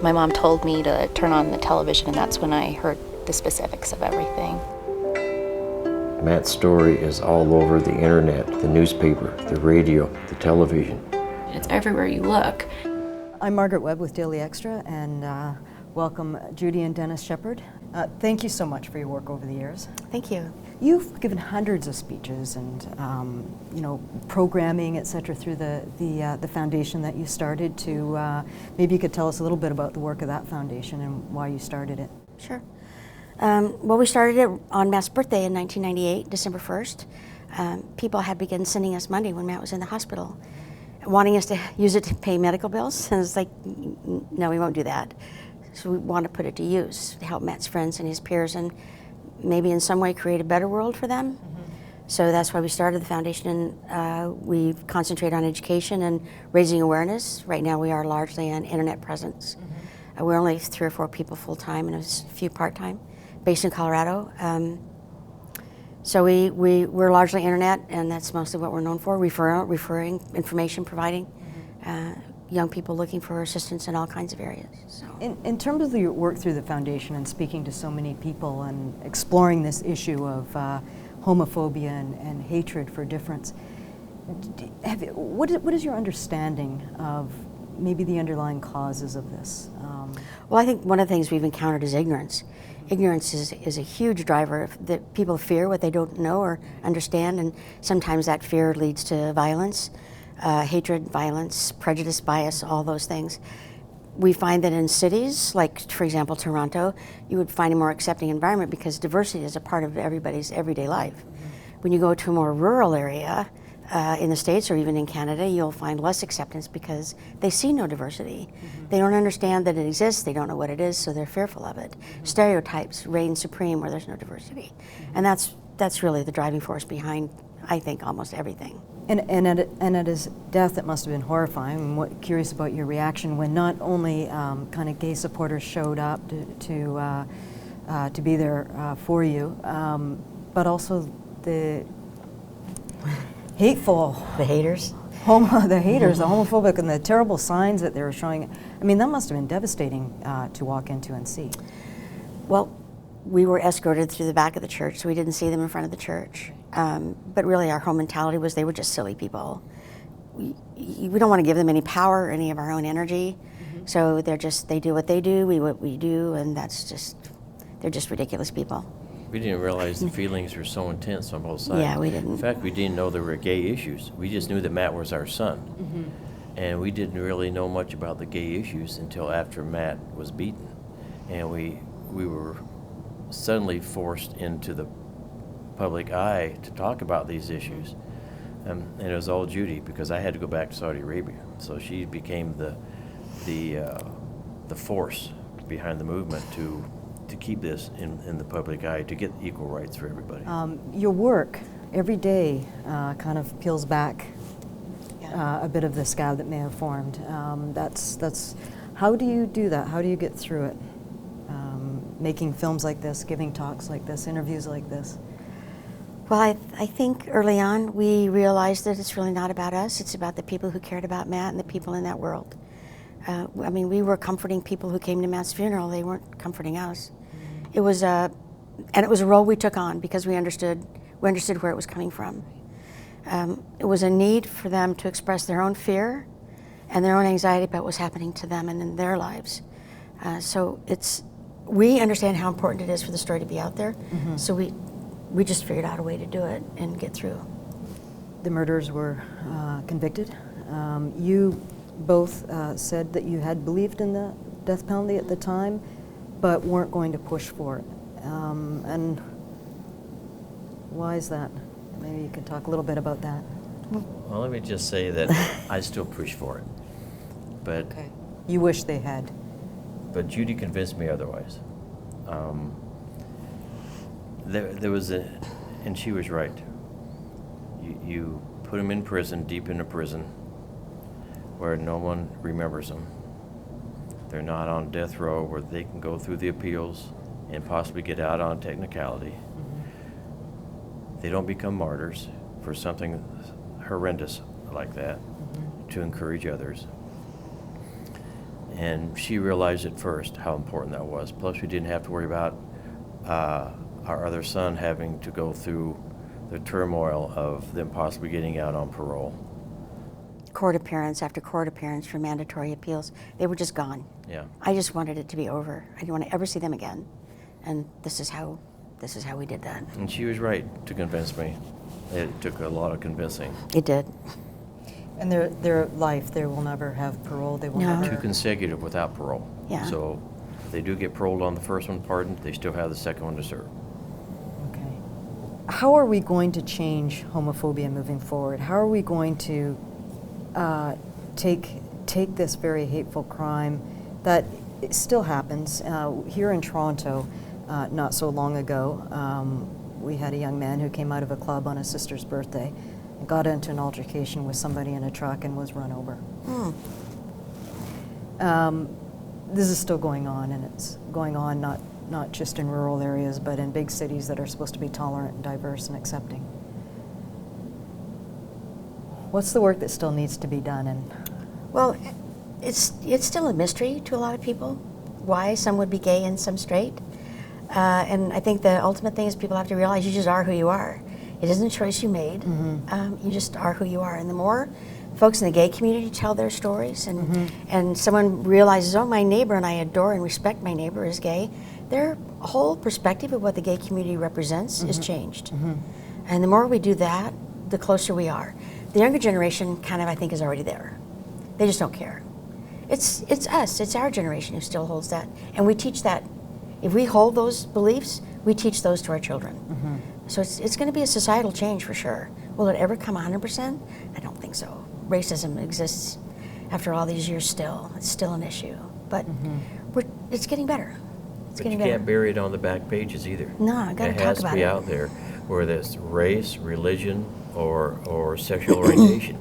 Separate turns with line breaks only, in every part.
My mom told me to turn on the television, and that's when I heard the specifics of everything.
Matt's story is all over the internet, the newspaper, the radio, the television.
It's everywhere you look.
I'm Margaret Webb with Daily Xtra, and welcome Judy and Dennis Shepard. Thank you so much for your work over the years.
Thank you.
You've given hundreds of speeches and programming, etc., through the foundation that you started. To maybe you could tell us a little bit about the work of that foundation and why you started it.
Sure. Well, we started it on Matt's birthday in 1998, December 1st. People had begun sending us money when Matt was in the hospital, wanting us to use it to pay medical bills. And it's like, no, we won't do that. So we want to put it to use to help Matt's friends and his peers and maybe in some way create a better world for them. So that's why we started the foundation, and we concentrate on education and raising awareness. Right now we are largely an internet presence. We're only 3 or 4 people full-time and a few part-time, based in Colorado. So we're largely internet, and that's mostly what we're known for, referring, information providing, young people looking for assistance in all kinds of areas. So.
In terms of your work through the foundation and speaking to so many people and exploring this issue of homophobia and hatred for difference, what is your understanding of maybe the underlying causes of this?
Well, I think one of the things we've encountered is ignorance. Ignorance is a huge driver that people fear what they don't know or understand, and sometimes that fear leads to violence, hatred, violence, prejudice, bias, all those things. We find that in cities, like for example Toronto, you would find a more accepting environment because diversity is a part of everybody's everyday life. When you go to a more rural area, in the States or even in Canada, you'll find less acceptance because they see no diversity. They don't understand that it exists, they don't know what it is, so they're fearful of it. Stereotypes reign supreme where there's no diversity. And that's really the driving force behind, I think, almost everything.
And at his death, it must have been horrifying. I'm curious about your reaction when not only kind of gay supporters showed up to be there for you, but also the hateful,
the haters,
the haters, the homophobic, and the terrible signs that they were showing. I mean, that must have been devastating to walk into and see.
Well, we were escorted through the back of the church, so we didn't see them in front of the church. But really, our whole mentality was they were just silly people. We don't want to give them any power or any of our own energy. So they do what they do, we what we do, and they're just ridiculous people.
We didn't realize the feelings were so intense on both sides.
Yeah, we didn't.
In fact, we didn't know there were gay issues. We just knew that Matt was our son. And we didn't really know much about the gay issues until after Matt was beaten. And we were suddenly forced into the public eye to talk about these issues. And it was all Judy, because I had to go back to Saudi Arabia. So she became the force behind the movement to keep this in the public eye, to get equal rights for everybody.
Your work every day kind of peels back a bit of the scab that may have formed. That's how do you do that? How do you get through it? Making films like this, giving talks like this, interviews like this.
Well, I think early on we realized that it's really not about us. It's about the people who cared about Matt and the people in that world. I mean, we were comforting people who came to Matt's funeral. They weren't comforting us. It was a role we took on because we understood where it was coming from. It was a need for them to express their own fear and their own anxiety about what's happening to them and in their lives. So we understand how important it is for the story to be out there. So we just figured out a way to do it and get through.
The murderers were convicted. You both said that you had believed in the death penalty at the time, but weren't going to push for it. And why is that? Maybe you could talk a little bit about that.
Well, let me just say that I still push for it. But
okay. You wish they had.
But Judy convinced me otherwise. There was and she was right. You put them in prison, deep in a prison, where no one remembers them. They're not on death row where they can go through the appeals and possibly get out on technicality. They don't become martyrs for something horrendous like that to encourage others. And she realized at first how important that was. Plus, we didn't have to worry about our other son having to go through the turmoil of them possibly getting out on parole.
Court appearance after court appearance for mandatory appeals, they were just gone.
Yeah.
I just wanted it to be over. I didn't want to ever see them again. And this is how we did that.
And she was right to convince me. It took a lot of convincing.
It did.
And their life, they will never have parole. They will
No.
never.
2 consecutive without parole.
Yeah.
So if they do get paroled on the first one, pardoned, they still have the second one to serve.
Okay. How are we going to change homophobia moving forward? How are we going to take this very hateful crime that it still happens here in Toronto? Not so long ago, we had a young man who came out of a club on his sister's birthday, got into an altercation with somebody in a truck and was run over. This is still going on, and it's going on not just in rural areas, but in big cities that are supposed to be tolerant and diverse and accepting. What's the work that still needs to be done? And
Well, it's still a mystery to a lot of people why some would be gay and some straight. And I think the ultimate thing is people have to realize you just are who you are. It isn't a choice you made. You just are who you are. And the more folks in the gay community tell their stories and someone realizes, oh, my neighbor and I adore and respect my neighbor is gay, their whole perspective of what the gay community represents is changed. And the more we do that, the closer we are. The younger generation kind of, I think, is already there. They just don't care. It's us, it's our generation who still holds that. And we teach that. If we hold those beliefs, we teach those to our children. So it's going to be a societal change for sure. Will it ever come 100%? I don't think so. Racism exists after all these years still. It's still an issue. But it's getting better. It's
But
getting
you
better.
can't bury it on the back pages either.
No, I gotta
it
talk
has
about
to be
it.
out there, whether it's race, religion, or sexual orientation.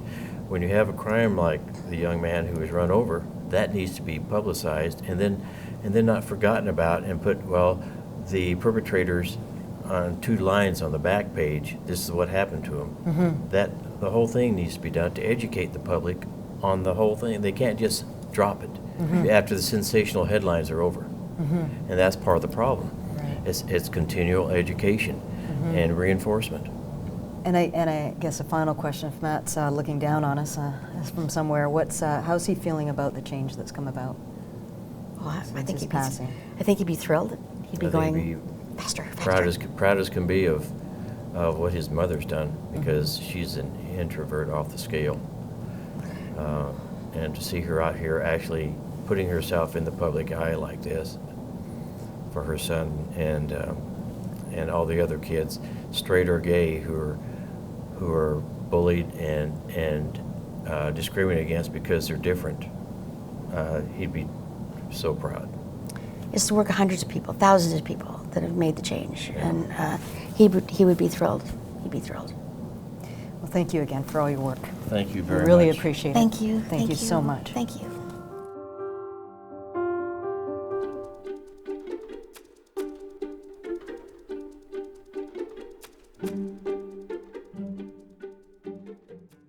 When you have a crime like the young man who was run over, that needs to be publicized and then not forgotten about and put, well, the perpetrators on 2 lines on the back page, this is what happened to him. That the whole thing needs to be done to educate the public on the whole thing. They can't just drop it after the sensational headlines are over. And that's part of the problem.
Right.
It's continual education and reinforcement.
And I guess a final question, if Matt's looking down on us from somewhere, how's he feeling about the change that's come about?
Well, I
Since
think
his passing.
I think he'd be thrilled. He'd be
I think
going
he'd be
faster, faster.
proud as can be of what his mother's done, because she's an introvert off the scale. And to see her out here actually putting herself in the public eye like this for her son and all the other kids, straight or gay, who are bullied and discriminated against because they're different, he'd be so proud.
It's the work of hundreds of people, thousands of people that have made the change, and he would be thrilled. He'd be thrilled.
Well, thank you again for all your work.
Thank you
We
very much.
really appreciate it.
Thank you.
Thank you so much.
Thank you.